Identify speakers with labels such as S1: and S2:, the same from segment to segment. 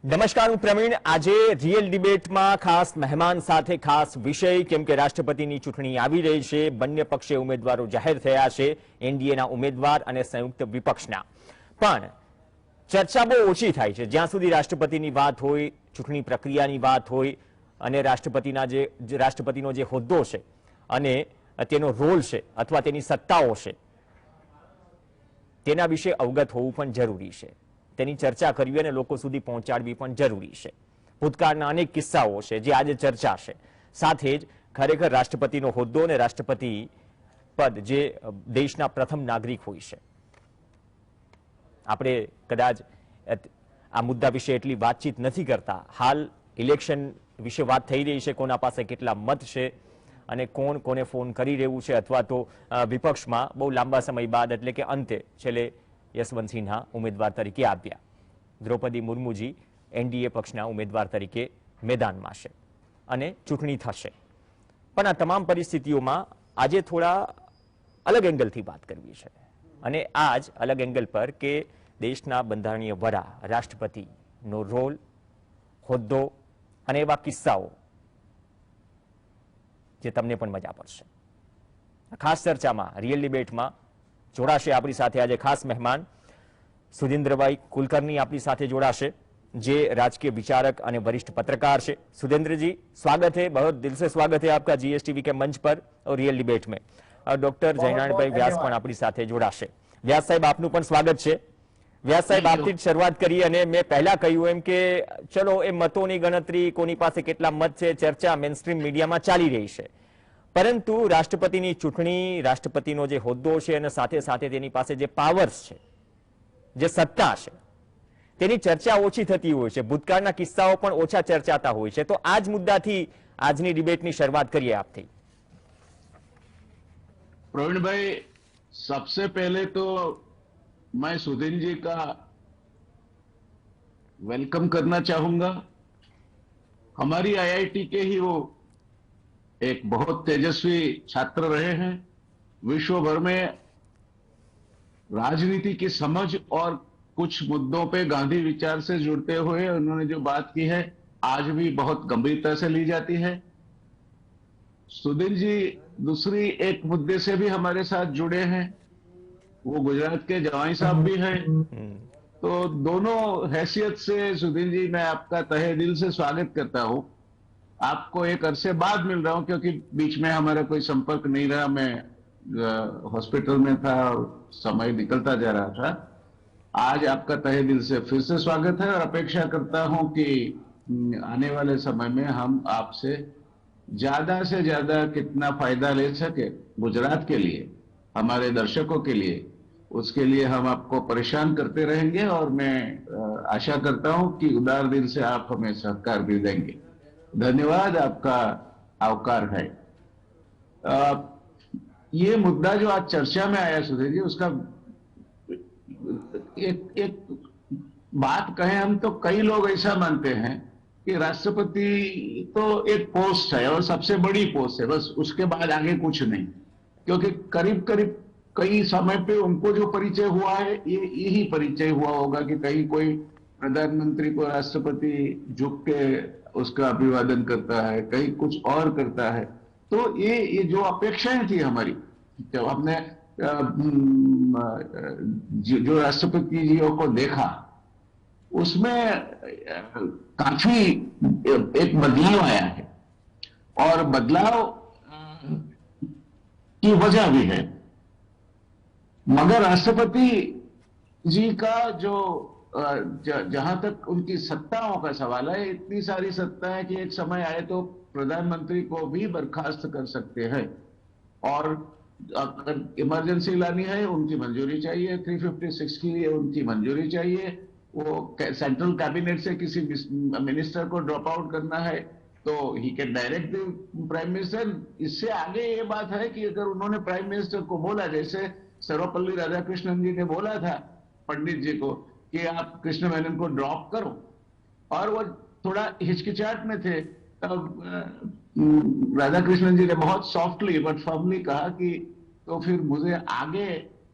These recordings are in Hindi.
S1: નમસ્કાર, હું પ્રવીણ. આજે રિયલ ડિબેટમાં ખાસ મહેમાન સાથે ખાસ વિષય, કેમ કે રાષ્ટ્રપતિની ચૂંટણી આવી રહી છે. બંને પક્ષે ઉમેદવારો જાહેર થયા છે, એનડીએના ઉમેદવાર અને સંયુક્ત વિપક્ષના. પણ ચર્ચા બહુ ઓછી થાય છે જ્યાં સુધી રાષ્ટ્રપતિની વાત હોય, ચૂંટણી પ્રક્રિયાની વાત હોય અને રાષ્ટ્રપતિનો જે હોદ્દો છે અને તેનો રોલ છે અથવા તેની સત્તાઓ છે તેના વિશે અવગત હોવું પણ જરૂરી છે. તેની ચર્ચા કરવી અને લોકો સુધી પહોંચાડવી પણ જરૂરી છે. ભૂતકાળના અનેક કિસ્સાઓ છે જે આજે ચર્ચા છે. સાથે જ ખરેખર રાષ્ટ્રપતિનો હોદ્દો અને રાષ્ટ્રપતિ પદ જે દેશના પ્રથમ નાગરિક હોય છે. આપણે કદાચ આ મુદ્દા વિશે એટલી વાતચીત નથી કરતા. હાલ ઇલેક્શન વિશે વાત થઈ રહી છે, કોના પાસે કેટલા મત છે અને કોણ કોને ફોન કરી રહ્યું છે, અથવા તો વિપક્ષમાં બહુ લાંબા સમય બાદ એટલે કે અંતે છેલ્લે યશવંત સિન્હા ઉમેદવાર તરીકે આવ્યા. દ્રૌપદી મુર્મુજી એનડીએ પક્ષના ઉમેદવાર તરીકે મેદાનમાં છે અને ચૂંટણી થશે. પણ આ તમામ પરિસ્થિતિઓમાં આજે થોડા અલગ એંગલથી વાત કરવી છે. અને આ જ અલગ એંગલ પર કે દેશના બંધારણીય વડા રાષ્ટ્રપતિનો રોલ, હોદ્દો અને એવા કિસ્સાઓ જે તમને પણ મજા પડશે. ખાસ ચર્ચામાં રિયલ ડિબેટમાં જોડાશે આપણી સાથે આજે ખાસ મહેમાન સુધીન્દ્રભાઈ કુલકર્ણી આપણી સાથે જોડાશે, જે રાજकीय विचारक અને वरिष्ठ पत्रकार છે. सुधींद्र जी, स्वागत है, बहुत दिल से स्वागत है आपका जीएसटीवी के मंच पर और रियल डिबेट में. डॉक्टर જયનાણભાઈ વ્યાસ પણ આપણી સાથે જોડાશે. વ્યાસ સાહેબ, આપનું પણ સ્વાગત છે. વ્યાસ સાહેબ, આપથી જ શરૂઆત કરી અને મેં પહેલા કહ્યું એમ કે ચલો એ મતોની ગણતરી, કોની પાસે કેટલા મત છે, ચર્ચા મેઇનસ્ટ્રીમ મીડિયામાં ચાલી રહી છે. પરંતુ રાષ્ટ્રપતિની ચૂંટણી, રાષ્ટ્રપતિનો જે હોદ્દો છે અને સાથે સાથે તેની પાસે જે પાવર્સ છે, જે સત્તા છે, તેની ચર્ચા ઓછી થતી હોય છે. ભૂતકાળના કિસ્સાઓ પણ ઓછા ચર્ચાતા હોય છે. તો આ જ મુદ્દાથી આજની ડિબેટની શરૂઆત કરીએ આપથી.
S2: प्रवीण भाई, सबसे पहले तो मैं सुधीन जी का वेलकम करना चाहूंगा. हमारी आईआईटी के ही वो एक बहुत तेजस्वी छात्र रहे हैं. विश्व भर में राजनीति की समझ और कुछ मुद्दों पे गांधी विचार से जुड़ते हुए उन्होंने जो बात की है आज भी बहुत गंभीरता से ली जाती है. सुधीर जी दूसरी एक मुद्दे से भी हमारे साथ जुड़े हैं, वो गुजरात के जवाई साहब भी हैं. तो दोनों हैसियत से सुधीर जी मैं आपका तहे दिल से स्वागत करता हूं. आपको एक अरसे बाद मिल रहा हूं क्योंकि बीच में हमारा कोई संपर्क नहीं रहा. मैं हॉस्पिटल में था और समय निकलता जा रहा था. आज आपका तहे दिल से फिर से स्वागत है और अपेक्षा करता हूं कि आने वाले समय में हम आपसे ज्यादा से ज्यादा कितना फायदा ले सके गुजरात के लिए, हमारे दर्शकों के लिए, उसके लिए हम आपको परेशान करते रहेंगे. और मैं आशा करता हूं कि उदार दिल से आप हमें सहकार भी देंगे. धन्यवाद, आपका आवकार है. ये मुद्दा जो आज चर्चा में आया सुधीर जी, उसका एक बात कहें हम तो कई लोग ऐसा मानते हैं कि राष्ट्रपति तो एक पोस्ट है और सबसे बड़ी पोस्ट है, बस उसके बाद आगे कुछ नहीं. क्योंकि करीब करीब कई समय पे उनको जो परिचय हुआ है ये यही परिचय हुआ होगा कि कहीं कोई प्रधानमंत्री को राष्ट्रपति झुक के उसका अभिवादन करता है, कहीं कुछ और करता है. तो ये जो अपेक्षाएं थी हमारी, जब हमने जो राष्ट्रपति जी को देखा उसमें काफी एक बदलाव आया है. और बदलाव की वजह भी है. मगर राष्ट्रपति जी का जो जहां तक उनकी सत्ताओं का सवाल है, इतनी सारी सत्ता है कि एक समय आए तो प्रधानमंत्री को भी बर्खास्त कर सकते हैं. और अगर इमरजेंसी लानी है उनकी मंजूरी चाहिए, 356 के लिए उनकी मंजूरी चाहिए. वो सेंट्रल कैबिनेट से किसी मिनिस्टर को ड्रॉप आउट करना है तो he can direct prime minister. इससे आगे ये बात है कि अगर उन्होंने प्राइम मिनिस्टर को बोला, जैसे सर्वपल्ली राधाकृष्णन जी ने बोला था पंडित जी को कि आप कृष्ण मेनन को ड्रॉप करो, और वो थोड़ा हिचकिचाहट में थे, तब राधाकृष्णन जी ने बहुत सॉफ्टली बट फर्मली कहा कि तो फिर मुझे आगे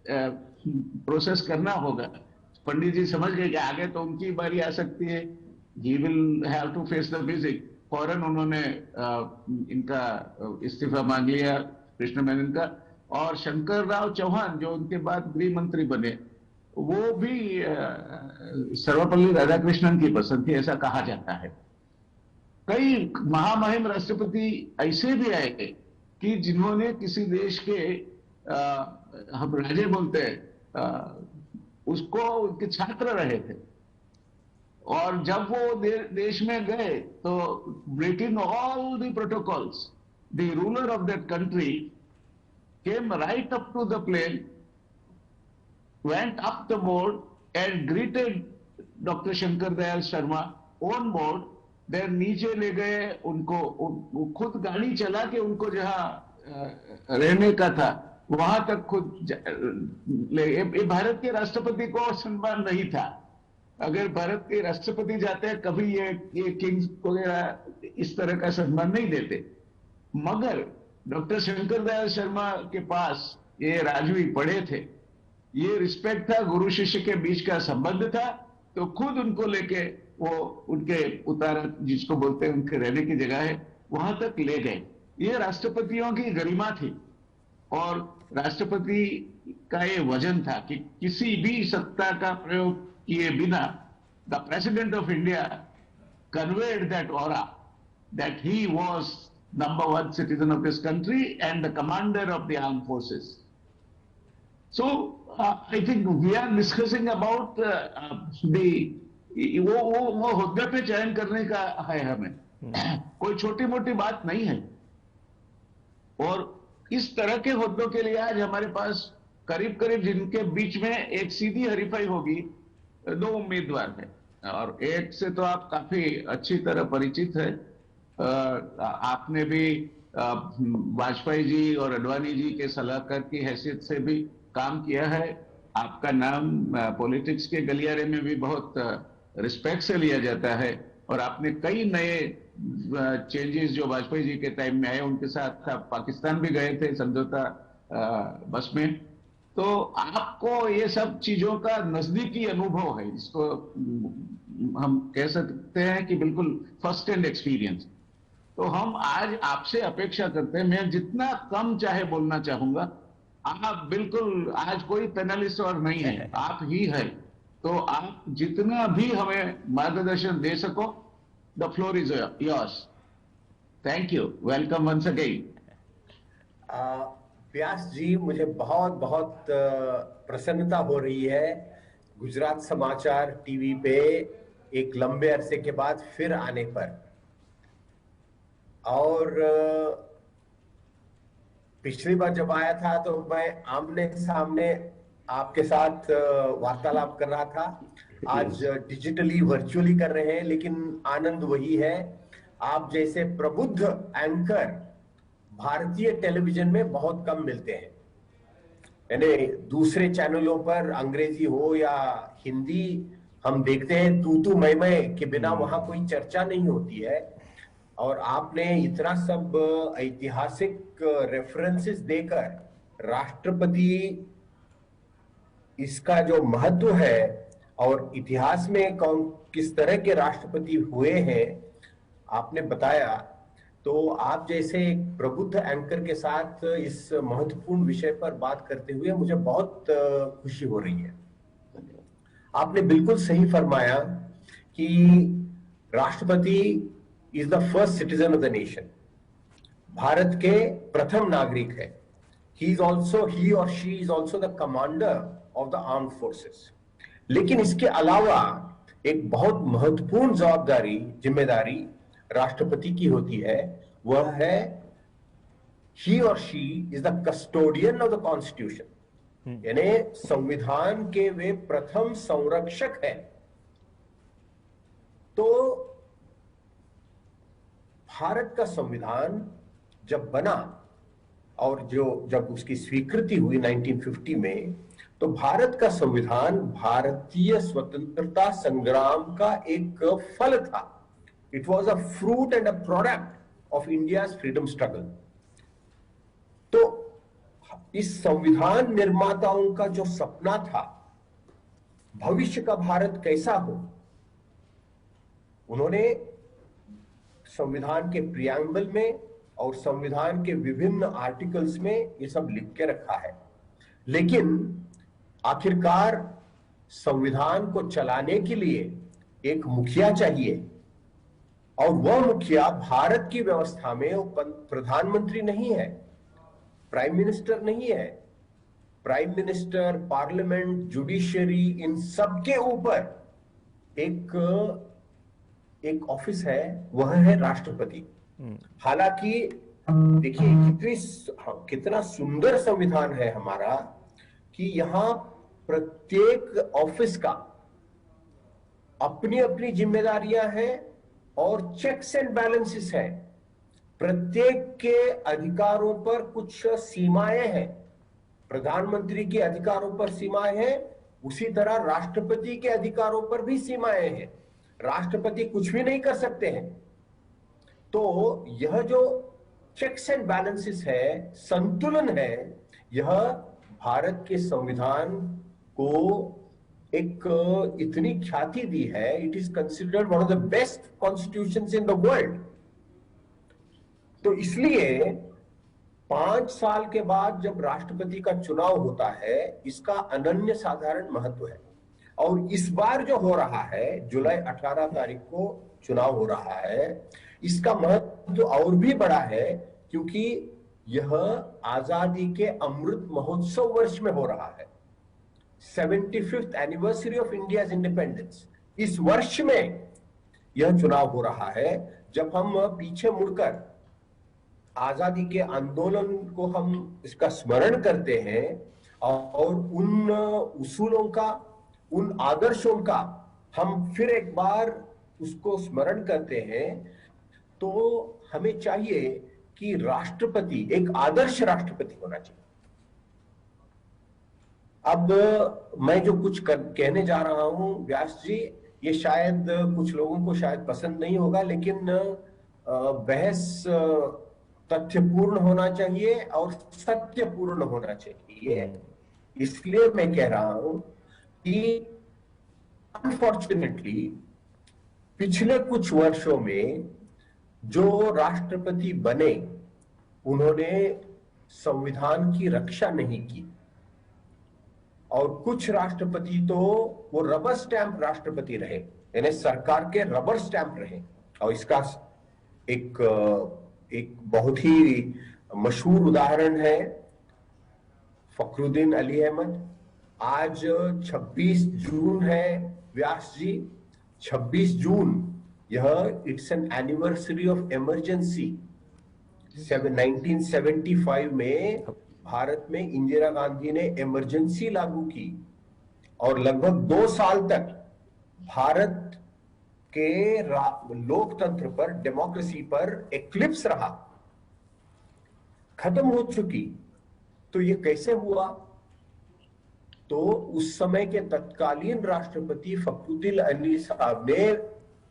S2: प्रोसेस करना होगा. पंडित जी समझ गए कि आगे तो उनकी बारी आ सकती है. He will have to face the music. फौरन उन्होंने इनका इस्तीफा मांग लिया कृष्ण मेनन का। और शंकर राव चौहान जो उनके बाद गृह मंत्री बने, वो भी सर्वपल्ली राधाकृष्णन की पसंद थी, ऐसा कहा जाता है। कई महामहिम राष्ट्रपति ऐसे भी आए कि जिन्होंने किसी देश के हम राजे बोलते हैं उसको उनके छात्र रहे थे, और जब वो देश में गए तो breaking all the protocols, the ruler of that country came right up to the plane, went up the board and greeted doctor Shankar Dayal Sharma on board. देर नीचे ले गए उनको, खुद गाड़ी चला के उनको जहां रहने का था वहां तक खुद ले। भारत के राष्ट्रपति को सम्मान नहीं था। अगर भारत के राष्ट्रपति जाते हैं कभी ये किंग्स वगैरह इस तरह का सम्मान नहीं देते, मगर डॉक्टर शंकर दयाल शर्मा के पास ये राजवी पढ़े थे, ये रिस्पेक्ट था, गुरु शिष्य के बीच का संबंध था, तो खुद उनको लेके वो उनके उतारा जिसको बोलते हैं उनके रहने की जगह है वहां तक ले गए। ये राष्ट्रपतियों की गरिमा थी और राष्ट्रपति का ये वजन था कि किसी भी सत्ता का प्रयोग किए बिना the president of India conveyed that aura that he was number 1 citizen of this country and the commander of the armed forces. So I think we are discussing about वो हुद्दे पे चयन करने का है हमें, कोई छोटी मोटी बात नहीं है। और इस तरह के हुद्दों के लिए आज हमारे पास करीब करीब जिनके बीच में एक सीधी हरीफाई होगी 2 उम्मीदवार हैं, और एक से तो आप काफी अच्छी तरह परिचित है। आपने भी वाजपेयी जी और अडवाणी जी के सलाहकार की हैसियत से भी काम किया है। आपका नाम पॉलिटिक्स के गलियारे में भी बहुत रिस्पेक्ट से लिया जाता है, और आपने कई नए चेंजेस जो वाजपेयी जी के टाइम में आए उनके साथ आप पाकिस्तान भी गए थे समझौता बस में, तो आपको ये सब चीजों का नजदीकी अनुभव है, इसको हम कह सकते हैं कि बिल्कुल फर्स्ट हैंड एक्सपीरियंस। तो हम आज आपसे अपेक्षा करते हैं, मैं जितना कम चाहे बोलना चाहूंगा, आप बिल्कुल आज कोई पैनलिस्ट और नहीं है, आप ही है, तो आप जितना भी हमें मार्गदर्शन दे सको, the floor is yours. Thank you, welcome once again.
S3: Vyas ji, मुझे बहुत बहुत प्रसन्नता हो रही है गुजरात समाचार टीवी पे एक लंबे अरसे के बाद फिर आने पर। और पिछली बार जब आया था तो मैं आमने सामने आपके साथ वार्तालाप कर रहा था, आज डिजिटली वर्चुअली कर रहे हैं, लेकिन आनंद वही है। आप जैसे प्रबुद्ध एंकर भारतीय टेलीविजन में बहुत कम मिलते हैं, यानी दूसरे चैनलों पर अंग्रेजी हो या हिंदी हम देखते हैं तू मैं के बिना वहां कोई चर्चा नहीं होती है। और आपने इतना सब ऐतिहासिक रेफरेंसेस देकर राष्ट्रपति इसका जो महत्व है और इतिहास में कौन किस तरह के राष्ट्रपति हुए हैं आपने बताया, तो आप जैसे एक प्रबुद्ध एंकर के साथ इस महत्वपूर्ण विषय पर बात करते हुए मुझे बहुत खुशी हो रही है। आपने बिल्कुल सही फरमाया कि राष्ट्रपति is the first citizen of the nation, Bharat के प्रथम नागरिक है। ही और she is also the commander of the armed forces. लेकिन इसके अलावा एक बहुत महत्वपूर्ण जिम्मेदारी राष्ट्रपति की होती है, वह है ही और she is the custodian of the constitution, यानी संविधान के वे प्रथम संरक्षक है। तो भारत का संविधान जब बना और जब उसकी स्वीकृति हुई 1950 में, तो भारत का संविधान भारतीय स्वतंत्रता संग्राम का एक फल था। It was a fruit and a product of India's freedom struggle. तो इस संविधान निर्माताओं का जो सपना था भविष्य का भारत कैसा हो, उन्होंने संविधान के प्रियम्बल में और संविधान के विभिन्न आर्टिकल्स में ये सब लिख के रखा है, लेकिन आखिरकार संविधान को चलाने के लिए एक मुखिया चाहिए, और वह मुखिया भारत की व्यवस्था में प्रधानमंत्री नहीं है, प्राइम मिनिस्टर नहीं है। प्राइम मिनिस्टर, पार्लियामेंट, जुडिशरी, इन सब के ऊपर एक ऑफिस है, वह है राष्ट्रपति। हालांकि देखिए कितना सुंदर संविधान है हमारा कि यहाँ प्रत्येक ऑफिस का अपनी अपनी जिम्मेदारियां हैं और चेक्स एंड बैलेंसेस है। प्रत्येक के अधिकारों पर कुछ सीमाएं हैं। प्रधानमंत्री के अधिकारों पर सीमाएं हैं, उसी तरह राष्ट्रपति के अधिकारों पर भी सीमाएं हैं। राष्ट्रपति कुछ भी नहीं कर सकते हैं। तो यह जो चेक्स एंड बैलेंसेस है, संतुलन है, यह भारत के संविधान को एक इतनी ख्याति दी है। It is considered one of the best constitutions in the world. तो इसलिए 5 साल के बाद जब राष्ट्रपति का चुनाव होता है, इसका अनन्य साधारण महत्व है। और इस बार जो हो रहा है, जुलाई 18 तारीख को चुनाव हो रहा है, इसका महत्व और भी बड़ा है क्योंकि यह आजादी के अमृत महोत्सव वर्ष में हो रहा है। 75th anniversary of India's independence, इस वर्ष में यह चुनाव हो रहा है। जब हम पीछे मुड़कर आजादी के आंदोलन को हम इसका स्मरण करते हैं और उन उसूलों का, उन आदर्शों का हम फिर एक बार उसको स्मरण करते हैं, तो हमें चाहिए कि राष्ट्रपति एक आदर्श राष्ट्रपति होना चाहिए। अब मैं जो कुछ कहने जा रहा हूं व्यास जी, ये शायद कुछ लोगों को शायद पसंद नहीं होगा, लेकिन बहस तथ्यपूर्ण होना चाहिए और सत्यपूर्ण होना चाहिए। इसलिए मैं कह रहा हूं कि अनफॉर्चुनेटली पिछले कुछ वर्षों में जो राष्ट्रपति बने, उन्होंने संविधान की रक्षा नहीं की, और कुछ राष्ट्रपति तो वो रबर स्टैंप राष्ट्रपति रहे, यानी सरकार के रबर स्टैंप रहे। और इसका एक बहुत ही मशहूर उदाहरण है फखरुद्दीन अली अहमद। आज 26 जून है व्यास जी, 26 जून, यह it's an anniversary of emergency. 1975 में भारत में इंदिरा गांधी ने इमरजेंसी लागू की और लगभग 2 साल तक भारत के लोकतंत्र पर, डेमोक्रेसी पर एक्लिप्स रहा, खत्म हो चुकी। तो ये कैसे हुआ? तो उस समय के तत्कालीन राष्ट्रपति फखरुद्दीन अली साहब ने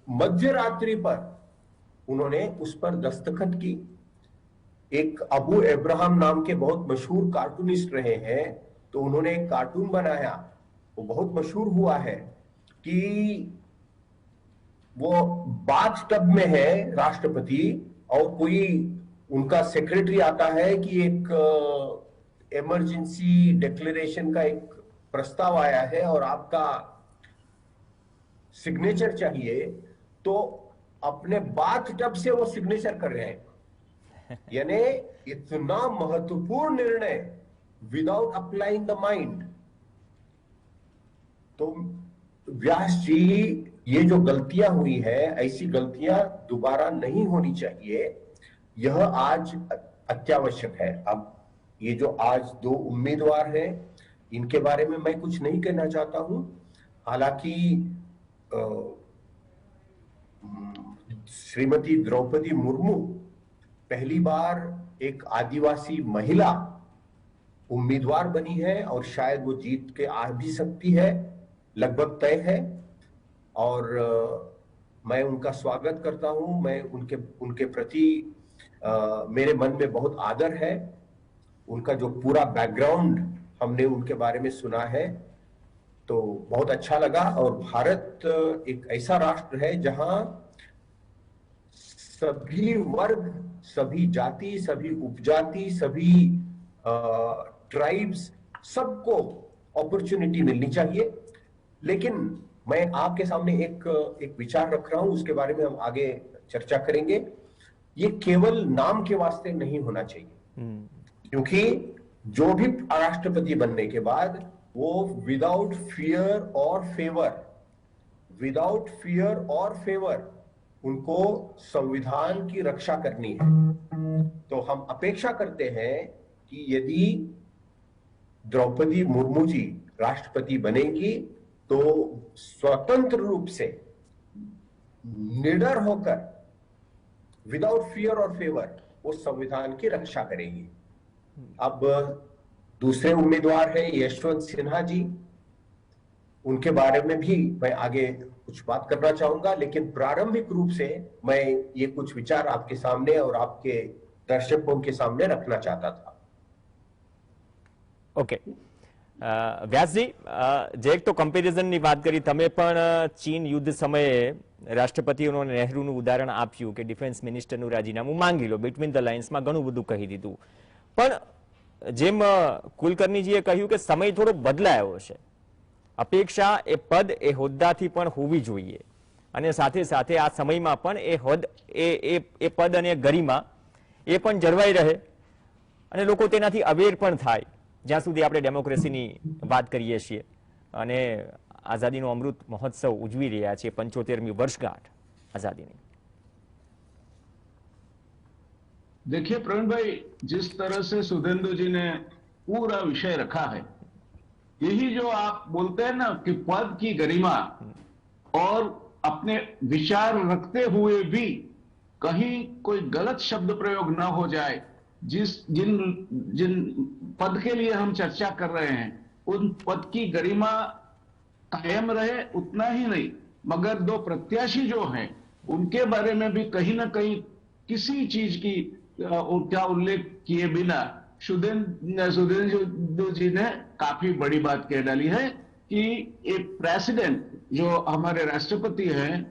S3: मध्य रात्रि पर उन्होंने उस पर दस्तखत की। एक अबू इब्राहिम नाम के बहुत मशहूर कार्टूनिस्ट रहे हैं, तो उन्होंने एक कार्टून बनाया, वो बहुत मशहूर हुआ है कि वो बाथ टब में है राष्ट्रपति और कोई उनका सेक्रेटरी आता है कि एक इमरजेंसी डिक्लेरेशन का एक प्रस्ताव आया है और आपका सिग्नेचर चाहिए, तो अपने बाथ टब से वो सिग्नेचर कर रहे हैं। यानी इतना महत्वपूर्ण निर्णय विदाउट अप्लाइंग द माइंड। तो व्यास जी, ये जो गलतियां हुई है, ऐसी गलतियां दोबारा नहीं होनी चाहिए। यह आज अत्यावश्यक है। अब ये जो आज 2 उम्मीदवार हैं, इनके बारे में मैं कुछ नहीं कहना चाहता हूं। हालांकि श्रीमती द्रौपदी मुर्मू पहली बार एक आदिवासी महिला उम्मीदवार बनी है और शायद वो जीत के आ भी सकती है, लगभग तय है। और मैं उनका स्वागत करता हूं। मैं उनके प्रति मेरे मन में बहुत आदर है। उनका जो पूरा बैकग्राउंड हमने उनके बारे में सुना है, तो बहुत अच्छा लगा। और भारत एक ऐसा राष्ट्र है जहां सभी वर्ग, सभी जाति, सभी उपजाति, सभी ट्राइब्स, सबको अपॉर्चुनिटी मिलनी चाहिए। लेकिन मैं आपके सामने एक विचार रख रहा हूं, उसके बारे में हम आगे चर्चा करेंगे। ये केवल नाम के वास्ते नहीं होना चाहिए, क्योंकि जो भी राष्ट्रपति बनने के बाद वो विदाउट फियर और फेवर उनको संविधान की रक्षा करनी है। तो हम अपेक्षा करते हैं कि यदि द्रौपदी मुर्मू जी राष्ट्रपति बनेगी तो स्वतंत्र रूप से, निडर होकर, विदाउट फियर और फेवर वो संविधान की रक्षा करेगी। अब दूसरे उम्मीदवार हैं यशवंत सिन्हा जी, उनके बारे में भी मैं आगे कुछ बात करना चाहूंगा, लेकिन प्रारंभिक रूप से मैं ये कुछ विचार आपके सामने और आपके दर्शकों के सामने रखना चाहता था।
S1: ઓકે વ્યાસજી, જે એક તો કમ્પેરિઝનની વાત કરી તમે, પણ ચીન યુદ્ધ સમયે રાષ્ટ્રપતિઓનું અને નહેરુનું ઉદાહરણ આપ્યું કે ડિફેન્સ મિનિસ્ટરનું રાજીનામું માંગી લો, બિટવીન ધ લાઇન્સમાં ઘણું બધું કહી દીધું, પણ જેમ કુલકર્ણીજીએ કહ્યું કે સમય થોડો બદલાયો છે, અપેક્ષા એ પદ એ હોદ્દાથી પણ હોવી જોઈએ, અને સાથે સાથે આ સમયમાં પણ એ પદ અને ગરિમા એ પણ જળવાઈ રહે અને લોકો તેનાથી અવેર પણ થાય, જ્યાં સુધી આપણે ડેમોક્રેસીની વાત કરીએ છીએ અને આઝાદીનો અમૃત મહોત્સવ ઉજવી રહ્યા છીએ, 75મી વર્ષગાંઠ આઝાદીની।
S2: देखिए प्रवीण भाई, जिस तरह से सुधेंदु जी ने पूरा विषय रखा है, यही जो आप बोलते हैं ना कि पद की गरिमा और अपने विचार रखते हुए भी कहीं कोई गलत शब्द प्रयोग ना हो जाए, जिन पद के लिए हम चर्चा कर रहे हैं उन पद की गरिमा कायम रहे, उतना ही नहीं मगर दो प्रत्याशी जो हैं उनके बारे में भी कहीं ना कहीं किसी चीज की क्या उल्लेख किए बिना सुधेंदु जी ने काफी बड़ी बात कह डाली है कि एक प्रेसिडेंट जो हमारे राष्ट्रपति हैं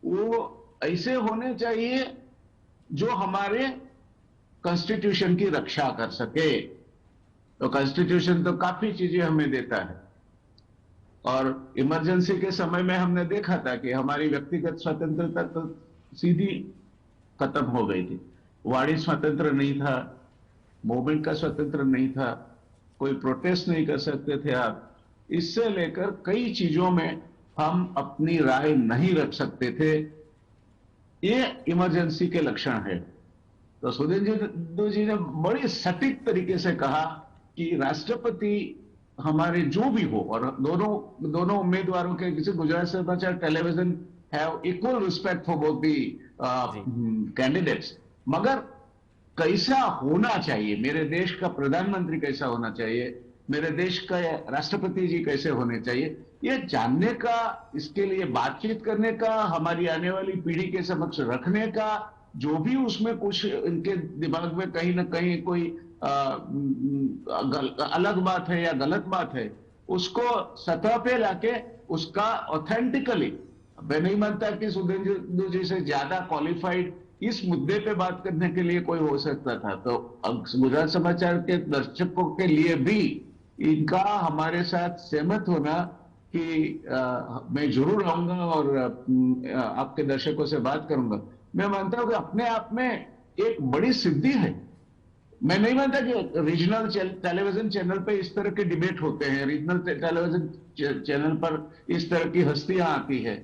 S2: वो ऐसे होने चाहिए जो हमारे कॉन्स्टिट्यूशन की रक्षा कर सके। तो कॉन्स्टिट्यूशन तो काफी चीजें हमें देता है, और इमरजेंसी के समय में हमने देखा था कि हमारी व्यक्तिगत स्वतंत्रता तो सीधी खत्म हो गई थी, वाणी स्वतंत्र नहीं था, मूवमेंट का स्वतंत्र नहीं था, कोई प्रोटेस्ट नहीं कर सकते थे आप, इससे लेकर कई चीजों में हम अपनी राय नहीं रख सकते थे। ये इमरजेंसी के लक्षण है। तो सुधेंदु जी ने बड़ी सटीक तरीके से कहा कि राष्ट्रपति हमारे जो भी हो, और दोनों उम्मीदवारों के, किसी गुजरात समाचार television have equal respect for both the candidates, मगर कैसा होना चाहिए, मेरे देश का प्रधानमंत्री कैसा होना चाहिए, मेरे देश का राष्ट्रपति जी कैसे होने चाहिए, ये जानने का, इसके लिए बातचीत करने का, हमारी आने वाली पीढ़ी के समक्ष रखने का, जो भी उसमें कुछ इनके दिमाग में कहीं ना कहीं कोई अलग बात है या गलत बात है, उसको सतह पे लाके उसका ऑथेंटिकली, मैं नहीं मानता कि सुधेंदु जी से ज्यादा क्वालिफाइड इस मुद्दे पे बात करने के लिए कोई हो सकता था। तो गुजरात समाचार के दर्शकों के लिए भी इनका हमारे साथ सहमत होना कि मैं जरूर आऊंगा और आपके दर्शकों से बात करूंगा, मैं मानता हूं कि अपने आप में एक बड़ी सिद्धि है। मैं नहीं मानता कि रीजनल टेलीविजन चैनल पे इस तरह के डिबेट होते हैं, रीजनल टेलीविजन चैनल पर इस तरह की हस्तियां आती है।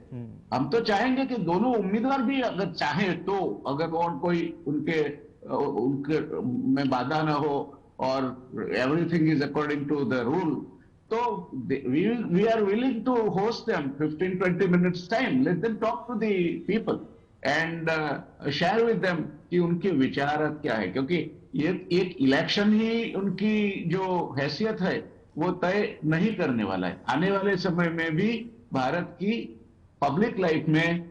S2: हम तो चाहेंगे कि दोनों उम्मीदवार भी अगर चाहे तो, अगर और कोई उनके में बाधा ना हो और everything is according to the rule, तो we are willing to host them 15-20 minutes time, let them talk to the people and share with them कि उनके विचार क्या है, क्योंकि ये एक इलेक्शन ही उनकी जो हैसियत है वो तय नहीं करने वाला है। आने वाले समय में भी भारत की पब्लिक लाइफ में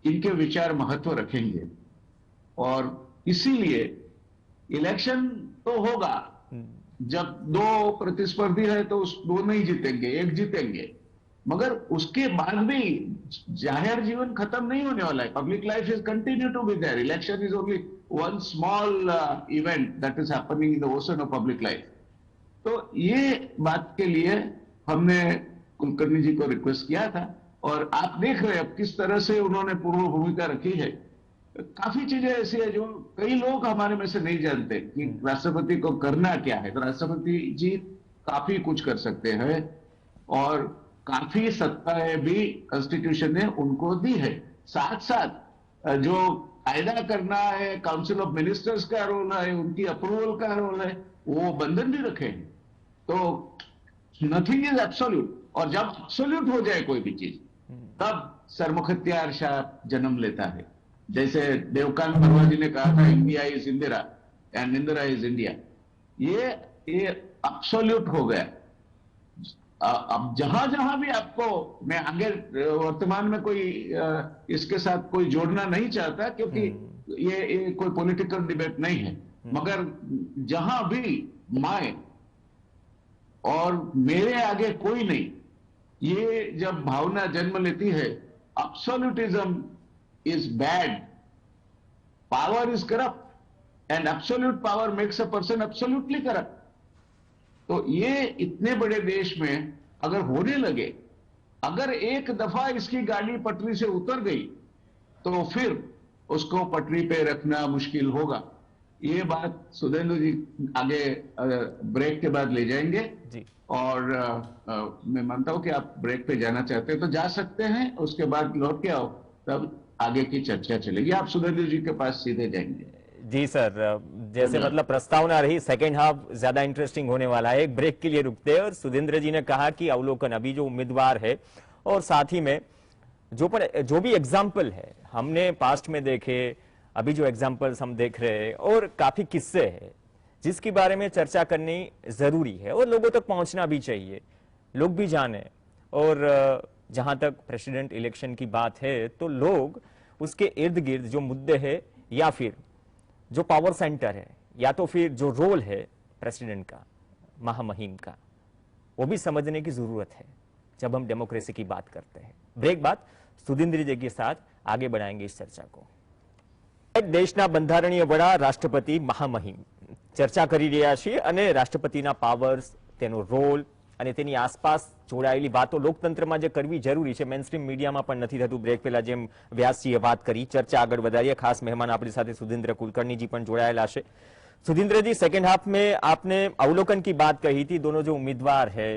S2: इनके विचार महत्व रखेंगे, और इसीलिए इलेक्शन तो होगा, जब दो प्रतिस्पर्धी है तो दो नहीं जीतेंगे, एक जीतेंगे, मगर उसके बाद भी जाहिर जीवन खत्म नहीं होने वाला है. Public life is continue to be there. Election is only one small event that is happening in the ocean of public life. तो ये बात के लिए हमने कुलकर्णी जी को रिक्वेस्ट किया था, और आप देख रहे हैं अब किस तरह से उन्होंने पूर्व भूमिका रखी है. काफी चीजें ऐसी है जो कई लोग हमारे में से नहीं जानते कि राष्ट्रपति को करना क्या है. तो राष्ट्रपति जी काफी कुछ कर सकते हैं, और काफी सत्ताएं भी कॉन्स्टिट्यूशन ने उनको दी है. साथ साथ जो कायदा करना है, काउंसिल ऑफ मिनिस्टर्स का रोल है, उनकी अप्रूवल का रोल है, वो बंधन भी रखे हैं. तो नथिंग इज एब्सोल्यूट. और जब एब्सोल्यूट हो जाए कोई भी चीज, तब सरमुखत्यार शाह जन्म लेता है. जैसे देवकांत बरुआ जी ने कहा था, India is Indira and Indira is India. ये एब्सोल्यूट हो गया. अब जहां जहां भी आपको, मैं आगे वर्तमान में कोई इसके साथ कोई जोड़ना नहीं चाहता, क्योंकि ये कोई पॉलिटिकल डिबेट नहीं है, मगर जहां भी माए और मेरे आगे कोई नहीं, ये जब भावना जन्म लेती है, absolutism is bad, power is corrupt and absolute power makes a person absolutely corrupt. तो ये इतने बड़े देश में अगर होने लगे, अगर एक दफा इसकी गाड़ी पटरी से उतर गई, तो फिर उसको पटरी पे रखना मुश्किल होगा. ये बात सुधेंद्र जी आगे ब्रेक के बाद ले जाएंगे
S1: जी.
S2: और मैं मानता हूं कि आप ब्रेक पे जाना चाहते हैं तो जा सकते हैं, उसके बाद लौट के आओ, तब आगे की चर्चा चलेगी. आप सुधेंद्र जी के पास सीधे जाएंगे.
S1: जी सर, जैसे मतलब प्रस्तावना रही, सेकेंड हाफ ज्यादा इंटरेस्टिंग होने वाला है. एक ब्रेक के लिए रुकते हैं. और सुधेंद्र जी ने कहा कि अवलोकन अभी जो उम्मीदवार है, और साथ ही में जो भी एग्जाम्पल है हमने पास्ट में देखे, अभी जो एग्जाम्पल्स हम देख रहे हैं, और काफी किस्से हैं जिसके बारे में चर्चा करनी जरूरी है और लोगों तक पहुंचना भी चाहिए, लोग भी जाने. और जहां तक प्रेसिडेंट इलेक्शन की बात है, तो लोग उसके इर्द गिर्द जो मुद्दे हैं, या फिर जो पावर सेंटर है, या तो फिर जो रोल है प्रेसिडेंट का, महामहिम का, वो भी समझने की जरूरत है जब हम डेमोक्रेसी की बात करते हैं. ब्रेक बाद सुधींद्र जी के साथ आगे बढ़ाएंगे इस चर्चा को. દેશના બંધારણીય વડા રાષ્ટ્રપતિ મહામહિમ ચર્ચા કરી રહ્યા છીએ, અને રાષ્ટ્રપતિના પાવર્સ, તેનો રોલ અને તેની આસપાસ જોડાયેલી વાતો લોકતંત્રમાં જે કરવી જરૂરી છે, મેઇનસ્ટ્રીમ મીડિયામાં પણ નથી થતું. બ્રેક પહેલા જેમ વ્યાસજીએ વાત કરી, ચર્ચા આગળ વધારીએ. ખાસ મહેમાન આપણી સાથે સુધીન્દ્ર કુલકર્ણીજી પણ જોડાયેલા છે. सुधींद्र जी, सेकेंड हाफ में आपने अवलोकन की बात कही थी. दोनों जो उम्मीदवार है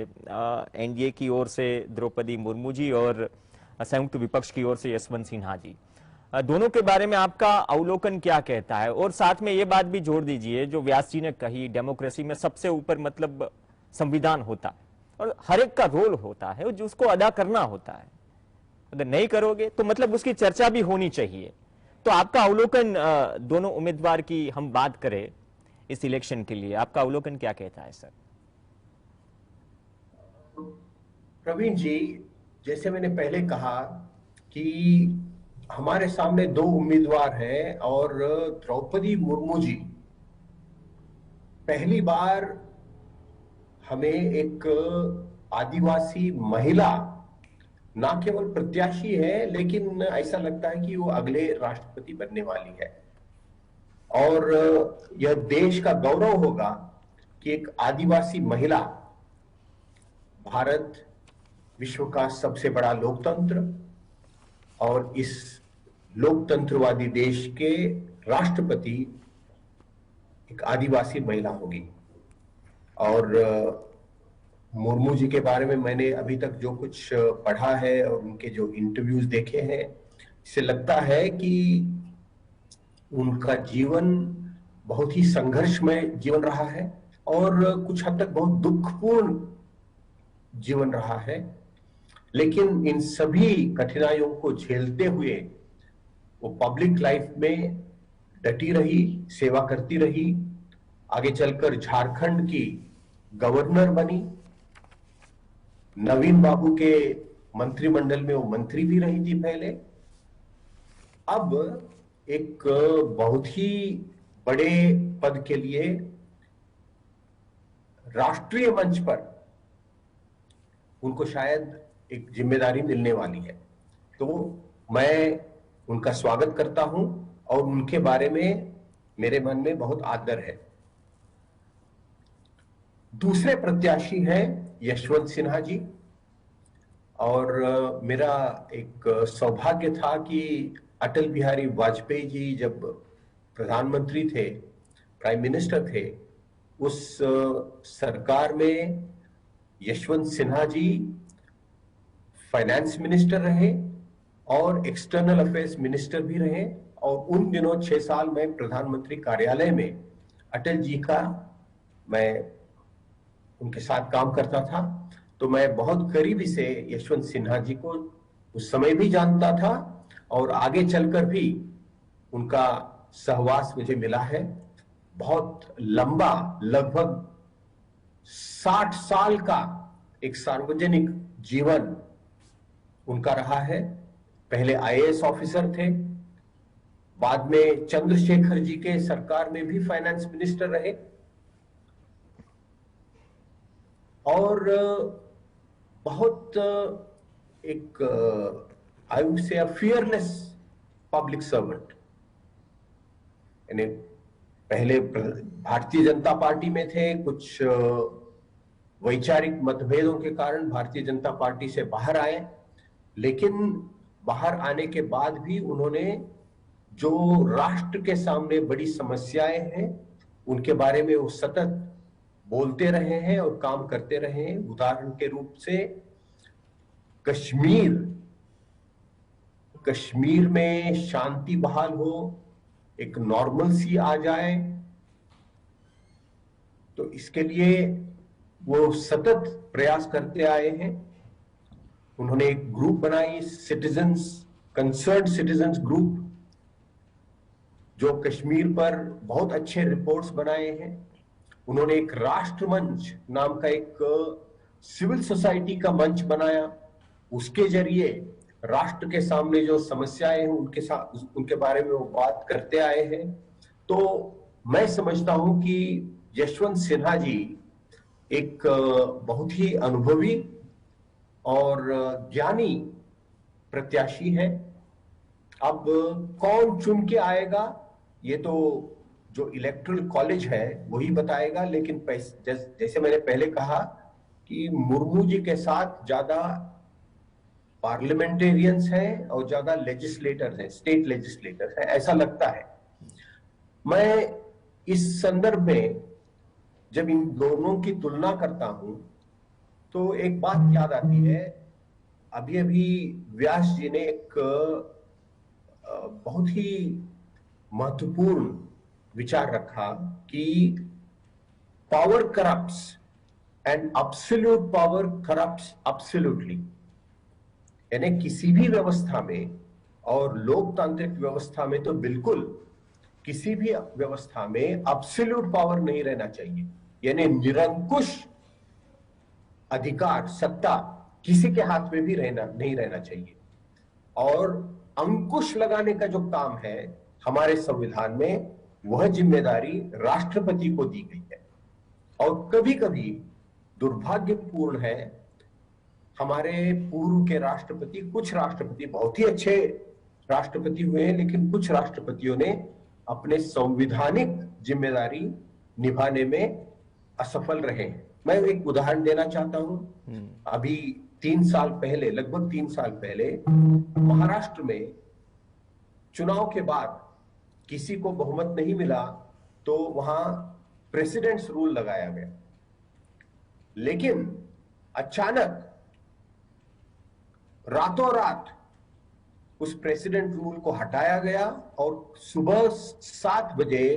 S1: एनडीए की ओर से द्रौपदी मुर्मू जी और संयुक्त विपक्ष की ओर से यशवंत सिन्हा जी, दोनों के बारे में आपका अवलोकन क्या कहता है? और साथ में ये बात भी जोड़ दीजिए जो व्यास जी ने कही, डेमोक्रेसी में सबसे ऊपर मतलब संविधान होता है और हर एक का रोल होता है जो उसको अदा करना होता है. अगर नहीं करोगे तो मतलब उसकी चर्चा भी होनी चाहिए. तो आपका अवलोकन, दोनों उम्मीदवार की हम बात करें इस इलेक्शन के लिए, आपका अवलोकन क्या कहता है सर?
S3: प्रवीण जी, जैसे मैंने पहले कहा कि हमारे सामने दो उम्मीदवार हैं और द्रौपदी मुर्मू जी पहली बार हमें एक आदिवासी महिला ना केवल प्रत्याशी है, लेकिन ऐसा लगता है कि वो अगले राष्ट्रपति बनने वाली है. और यह देश का गौरव होगा कि एक आदिवासी महिला, भारत विश्व का सबसे बड़ा लोकतंत्र, और इस लोकतंत्रवादी देश के राष्ट्रपति एक आदिवासी महिला होगी. और मुर्मू जी के बारे में मैंने अभी तक जो कुछ पढ़ा है और उनके जो इंटरव्यूज देखे हैं, इससे लगता है कि उनका जीवन बहुत ही संघर्षमय जीवन रहा है और कुछ हद तक बहुत दुखपूर्ण जीवन रहा है. लेकिन इन सभी कठिनाइयों को झेलते हुए वो पब्लिक लाइफ में डटी रही, सेवा करती रही. आगे चलकर झारखंड की गवर्नर बनी. नवीन बाबू के मंत्रिमंडल में वो मंत्री भी रही थी पहले. अब एक बहुत ही बड़े पद के लिए राष्ट्रीय मंच पर उनको शायद एक जिम्मेदारी मिलने वाली है। तो मैं उनका स्वागत करता हूं और उनके बारे में मेरे मन में बहुत आदर है। दूसरे प्रत्याशी हैं यशवंत सिन्हा जी, और मेरा एक सौभाग्य था कि अटल बिहारी वाजपेयी जी जब प्रधानमंत्री थे, प्राइम मिनिस्टर थे, उस सरकार में यशवंत सिन्हा जी फाइनेंस मिनिस्टर रहे और एक्सटर्नल अफेयर्स मिनिस्टर भी रहे। और उन दिनों 6 साल में प्रधानमंत्री कार्यालय में अटल जी का मैं उनके साथ काम करता था। तो मैं बहुत करीबी से यशवंत सिन्हा जी को उस समय भी जानता था और आगे चलकर भी उनका सहवास मुझे मिला है। बहुत लंबा, लगभग 60 साल का एक सार्वजनिक जीवन उनका रहा है। पहले आईएएस ऑफिसर थे, बाद में चंद्रशेखर जी के सरकार में भी फाइनेंस मिनिस्टर रहे और बहुत एक I would say a fearless public servant. यानी पहले भारतीय जनता पार्टी में थे, कुछ वैचारिक मतभेदों के कारण भारतीय जनता पार्टी से बाहर आए, लेकिन बाहर आने के बाद भी उन्होंने जो राष्ट्र के सामने बड़ी समस्याएं हैं उनके बारे में वो सतत बोलते रहे हैं और काम करते रहे हैं। उदाहरण के रूप से कश्मीर में शांति बहाल हो, एक नॉर्मल सी आ जाए, तो इसके लिए वो सतत प्रयास करते आए हैं। उन्होंने एक ग्रुप बनाई, कंसर्न्ड सिटीजन्स ग्रुप, जो कश्मीर पर बहुत अच्छे रिपोर्ट्स बनाए हैं। उन्होंने एक राष्ट्र मंच नाम का एक सिविल सोसाइटी का मंच बनाया, उसके जरिए राष्ट्र के सामने जो समस्याएं हैं उनके बारे में वो बात करते आए हैं। तो मैं समझता हूं कि यशवंत सिन्हा जी एक बहुत ही अनुभवी और ज्ञानी प्रत्याशी है। अब कौन चुन के आएगा ये तो जो इलेक्टोरल कॉलेज है वही बताएगा, लेकिन जैसे मैंने पहले कहा कि मुर्मू जी के साथ ज्यादा पार्लियामेंटेरियंस हैं और ज्यादा लेजिस्लेटर्स हैं, स्टेट लेजिस्लेटर्स हैं, ऐसा लगता है। मैं इस संदर्भ में जब इन दोनों की तुलना करता हूं तो एक बात याद आती है। अभी अभी व्यास जी ने एक बहुत ही महत्वपूर्ण विचार रखा कि power corrupts and absolute power corrupts absolutely. यानी किसी भी व्यवस्था में, और लोकतांत्रिक व्यवस्था में तो बिल्कुल, किसी भी व्यवस्था में एब्सोल्यूट पावर नहीं रहना चाहिए। यानी निरंकुश अधिकार, सत्ता किसी के हाथ में भी नहीं रहना चाहिए। और अंकुश लगाने का जो काम है हमारे संविधान में, वह जिम्मेदारी राष्ट्रपति को दी गई है। और कभी कभी दुर्भाग्यपूर्ण है, हमारे पूर्व के राष्ट्रपति, कुछ राष्ट्रपति बहुत ही अच्छे राष्ट्रपति हुए हैं, लेकिन कुछ राष्ट्रपतियों ने अपने संवैधानिक जिम्मेदारी निभाने में असफल रहे हैं। मैं एक उदाहरण देना चाहता हूं। अभी 3 साल पहले, लगभग 3 साल पहले, महाराष्ट्र में चुनाव के बाद किसी को बहुमत नहीं मिला तो वहां प्रेसिडेंट्स रूल लगाया गया। लेकिन अचानक रातों रात उस प्रेसिडेंट रूल को हटाया गया और सुबह 7 बजे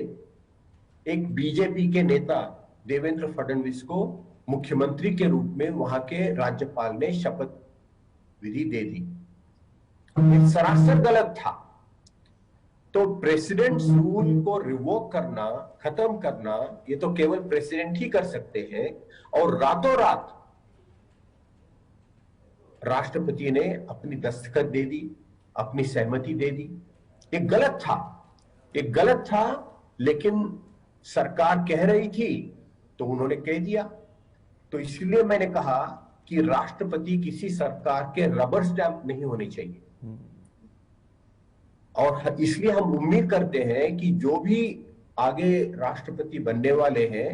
S3: एक बीजेपी के नेता देवेंद्र फडणवीस को मुख्यमंत्री के रूप में वहां के राज्यपाल ने शपथ विधि दे दी। ये सरासर गलत था। तो प्रेसिडेंट रूल को रिवोक करना, खत्म करना, ये तो केवल प्रेसिडेंट ही कर सकते हैं। और रातों रात राष्ट्रपति ने अपनी दस्तखत दे दी, अपनी सहमति दे दी। ये गलत था, ये गलत था, लेकिन सरकार कह रही थी तो उन्होंने कह दिया। तो इसलिए मैंने कहा कि राष्ट्रपति किसी सरकार के रबर स्टैंप नहीं होने चाहिए। और इसलिए हम उम्मीद करते हैं कि जो भी आगे राष्ट्रपति बनने वाले हैं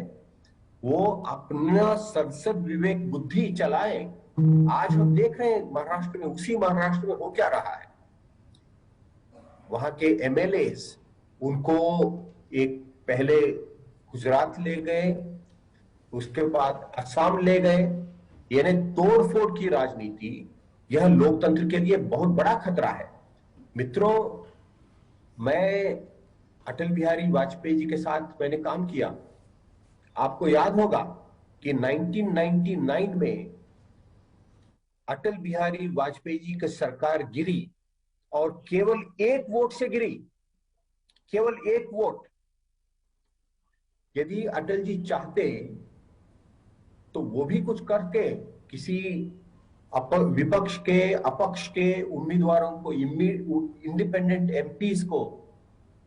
S3: वो अपना संसद विवेक बुद्धि चलाए। आज हम देख रहे हैं महाराष्ट्र में, उसी महाराष्ट्र में हो क्या रहा है। वहां के एमएलएस उनको एक पहले गुजरात ले गए, उसके बाद असम ले गए, यानी तोड़फोड़ की राजनीति। यह लोकतंत्र के लिए बहुत बड़ा खतरा है। मित्रों, मैं अटल बिहारी वाजपेयी जी के साथ मैंने काम किया। आपको याद होगा कि 1999 में अटल बिहारी वाजपेयी जी की सरकार गिरी और केवल एक वोट से गिरी, केवल एक वोट। यदि अटल जी चाहते तो वो भी कुछ करके किसी विपक्ष के अपक्ष के उम्मीदवारों को, इंडिपेंडेंट एमपीज को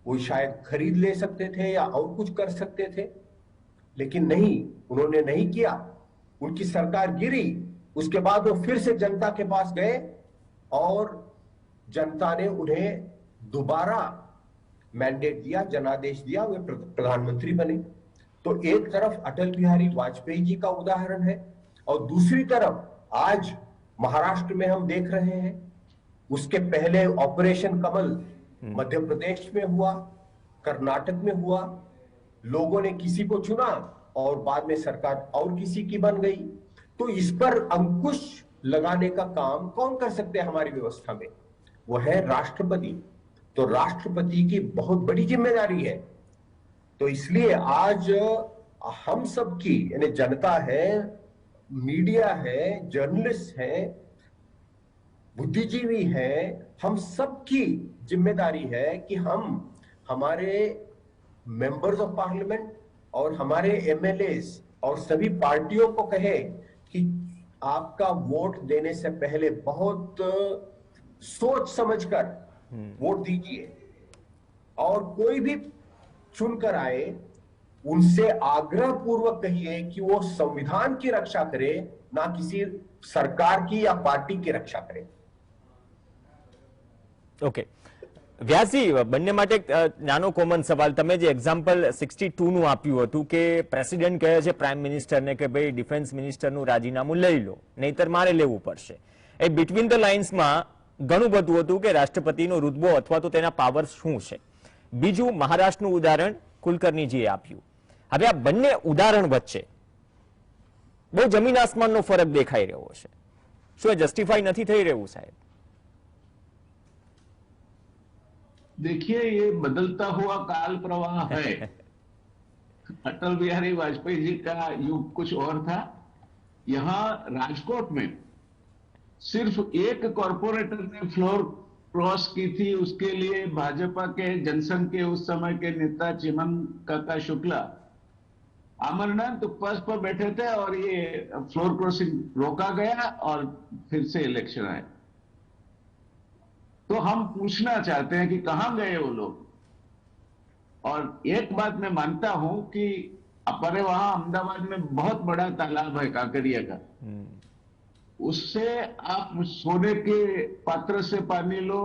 S3: वो शायद खरीद ले सकते थे या और कुछ कर सकते थे, लेकिन नहीं, उन्होंने नहीं किया। उनकी सरकार गिरी, उसके बाद वो फिर से जनता के पास गए और जनता ने उन्हें दोबारा मैंडेट दिया, जनादेश दिया, वे प्रधानमंत्री बने। तो एक तरफ अटल बिहारी वाजपेयी जी का उदाहरण है और दूसरी तरफ आज महाराष्ट्र में हम देख रहे हैं। उसके पहले ऑपरेशन कमल मध्य प्रदेश में हुआ, कर्नाटक में हुआ। लोगों ने किसी को चुना और बाद में सरकार और किसी की बन गई। तो इस पर अंकुश लगाने का काम कौन कर सकते हैं हमारी व्यवस्था में? वो है राष्ट्रपति। तो राष्ट्रपति की बहुत बड़ी जिम्मेदारी है। तो इसलिए आज हम सब की, यानी जनता है, मीडिया है, जर्नलिस्ट है, बुद्धिजीवी है, हम सब की जिम्मेदारी है कि हम हमारे मेंबर्स ऑफ पार्लियामेंट और हमारे एमएलएस और सभी पार्टियों को कहे कि आपका वोट देने से पहले बहुत सोच समझकर वोट दीजिए, और कोई भी चुनकर आए उनसे आग्रह पूर्वक कहिए कि वो संविधान की रक्षा करे, ना किसी सरकार की या पार्टी की रक्षा करे।
S1: ओके, વ્યાસજી, બંને માટે એક નાનો કોમન સવાલ. તમે જે એક્ઝામ્પલ 62 નું આપ્યું હતું કે પ્રેસિડેન્ટ કહે છે પ્રાઇમ મિનિસ્ટરને કે ભાઈ ડિફેન્સ મિનિસ્ટરનું રાજીનામું લઈ લો, નહીતર મારે લેવું પડશે. એ બિટવીન ધ લાઇન્સમાં ઘણું બધું હતું કે રાષ્ટ્રપતિનો રુતબો અથવા તો તેના પાવર શું છે. બીજું મહારાષ્ટ્રનું ઉદાહરણ કુલકર્ણીજીએ આપ્યું. હવે આ બંને ઉદાહરણ વચ્ચે બહુ જમીન આસમાનનો ફરક દેખાઈ રહ્યો છે. શું એ જસ્ટિફાઈ નથી થઈ રહ્યું સાહેબ?
S2: देखिए, ये बदलता हुआ काल प्रवाह है। अटल बिहारी वाजपेयी जी का युग कुछ और था। यहां राजकोट में सिर्फ एक कॉरपोरेटर ने फ्लोर क्रॉस की थी। उसके लिए भाजपा के जनसंघ के उस समय के नेता चिमन काका शुक्ला अमरनाथ उपवास पर बैठे थे और ये फ्लोर क्रॉसिंग रोका गया और फिर से इलेक्शन आए। तो हम पूछना चाहते हैं कि कहां गए वो लोग। और एक बात मैं मानता हूं कि अपने वहां अहमदाबाद में बहुत बड़ा तालाब है काकरिया का, उससे आप सोने के पात्र से पानी लो,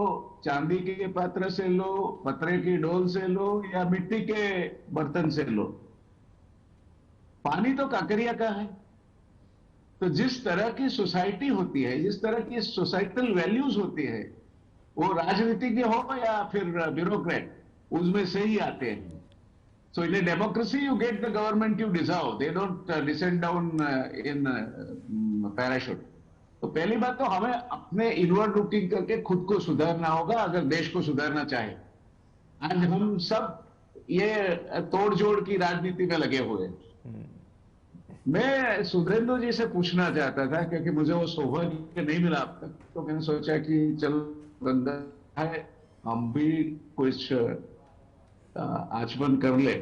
S2: चांदी के पात्र से लो, पत्रे की डोल से लो या मिट्टी के बर्तन से लो, पानी तो काकरिया का है। तो जिस तरह की सोसाइटी होती है, जिस तरह की सोसाइटल वैल्यूज होती है, वो राजनीतिज्ञ हो या फिर ब्यूरोक्रेट, उसमें से ही आते हैं। So in a democracy you get the government you deserve, they don't descend down in parachute. तो पहली बात तो हमें अपने इनवर्ड लुकिंग करके खुद को सुधारना होगा अगर देश को सुधारना चाहे। आज हम सब ये तोड़ जोड़ की राजनीति में लगे हुए हैं। मैं सुधीरेंद्र जी से पूछना चाहता था, क्योंकि मुझे वो सौभाग्य नहीं मिला अब तक, तो मैंने सोचा कि चलो बंदा है, हम भी कुछ आचमन कर ले।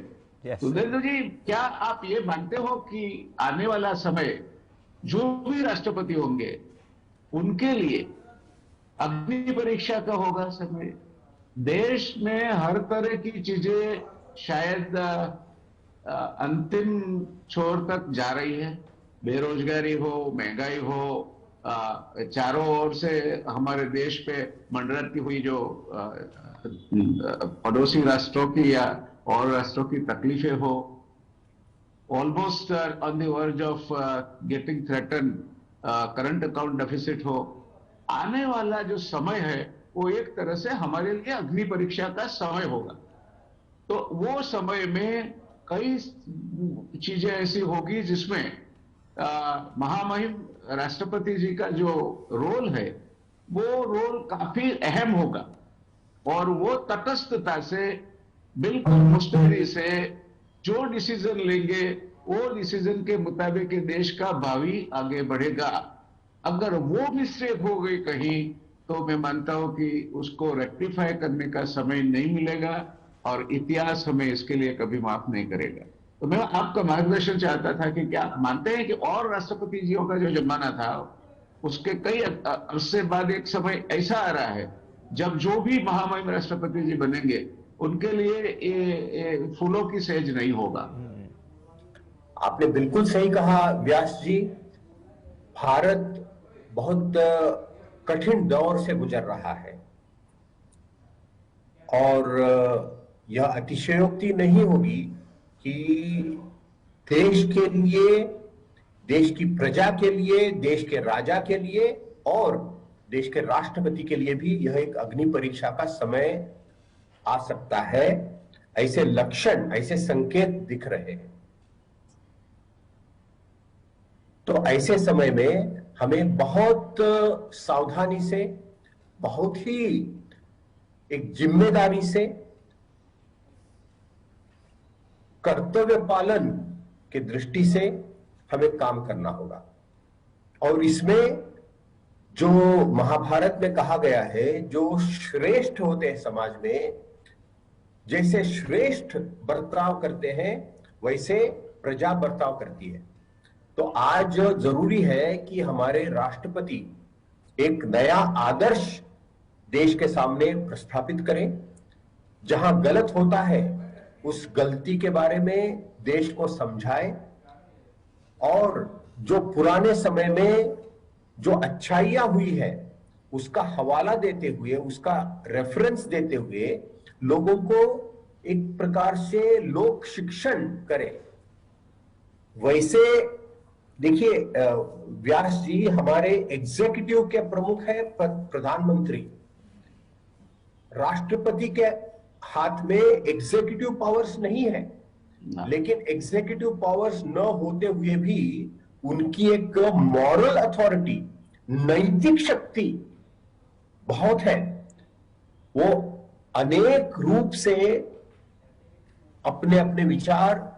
S2: सुधीरेंद्र जी, क्या आप ये मानते हो कि आने वाला समय जो भी राष्ट्रपति होंगे उनके लिए अग्नि परीक्षा का होगा समय? देश में हर तरह की चीजें शायद अंतिम छोर तक जा रही है। बेरोजगारी हो, महंगाई हो, चारों ओर से हमारे देश पे मंडराती हुई जो पड़ोसी राष्ट्रों की या और राष्ट्रों की तकलीफें हो, almost on the verge of getting threaten, current account deficit हो, आने वाला जो समय है वो एक तरह से हमारे लिए अग्नि परीक्षा का समय होगा। तो वो समय में कई चीजें ऐसी होगी जिसमें महामहिम राष्ट्रपति जी का जो रोल है वो रोल काफी अहम होगा, और वो तटस्थता से बिल्कुल मुस्तैदी से जो डिसीजन लेंगे वो डिसीजन के मुताबिक देश का भावी आगे बढ़ेगा। अगर वो मिस्टेक हो गई कहीं तो मैं मानता हूं कि उसको रेक्टिफाई करने का समय नहीं मिलेगा और इतिहास हमें इसके लिए कभी माफ नहीं करेगा। तो मैं आपका मार्गदर्शन चाहता था कि क्या आप मानते हैं कि और राष्ट्रपति जियों का जो जमाना था उसके कई अरसे बाद एक समय ऐसा आ रहा है जब जो भी महामहिम राष्ट्रपति जी बनेंगे उनके लिए ये फूलों की सेज नहीं होगा।
S3: आपने बिल्कुल सही कहा व्यास जी। भारत बहुत कठिन दौर से गुजर रहा है और यह अतिशयोक्ति नहीं होगी कि देश के लिए, देश की प्रजा के लिए, देश के राजा के लिए और देश के राष्ट्रपति के लिए भी यह एक अग्नि परीक्षा का समय आ सकता है। ऐसे लक्षण, ऐसे संकेत दिख रहे हैं। तो ऐसे समय में हमें बहुत सावधानी से, बहुत ही एक जिम्मेदारी से, कर्तव्य पालन की दृष्टि से हमें काम करना होगा। और इसमें जो महाभारत में कहा गया है, जो श्रेष्ठ होते हैं समाज में, जैसे श्रेष्ठ बर्ताव करते हैं वैसे प्रजा बर्ताव करती है। तो आज जरूरी है कि हमारे राष्ट्रपति एक नया आदर्श देश के सामने प्रस्थापित करें। जहां गलत होता है उस गलती के बारे में देश को समझाए और जो पुराने समय में जो अच्छाइयां हुई है उसका हवाला देते हुए, उसका रेफरेंस देते हुए लोगों को एक प्रकार से लोक शिक्षण करे। वैसे देखिए व्यास जी, हमारे एग्जीक्यूटिव के प्रमुख है प्रधानमंत्री। राष्ट्रपति के हाथ में एग्जीक्यूटिव पावर्स नहीं है, लेकिन एग्जीक्यूटिव पावर्स न होते हुए भी उनकी एक मॉरल अथॉरिटी, नैतिक शक्ति बहुत है। वो अनेक रूप से अपने अपने विचार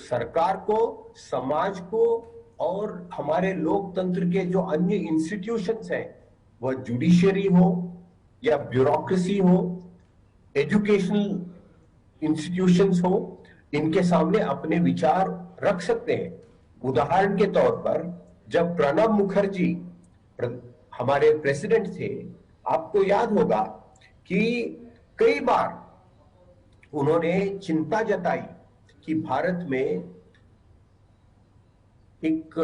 S3: सरकार को, समाज को और हमारे लोकतंत्र के जो अन्य इंस्टीट्यूशंस हैं, वह जुडिशियरी हो या ब्यूरोक्रेसी हो, एजुकेशनल इंस्टीट्यूशंस हो, इनके सामने अपने विचार रख सकते हैं। उदाहरण के तौर पर जब प्रणब मुखर्जी हमारे प्रेसिडेंट थे, आपको याद होगा कि कई बार उन्होंने चिंता जताई कि भारत में एक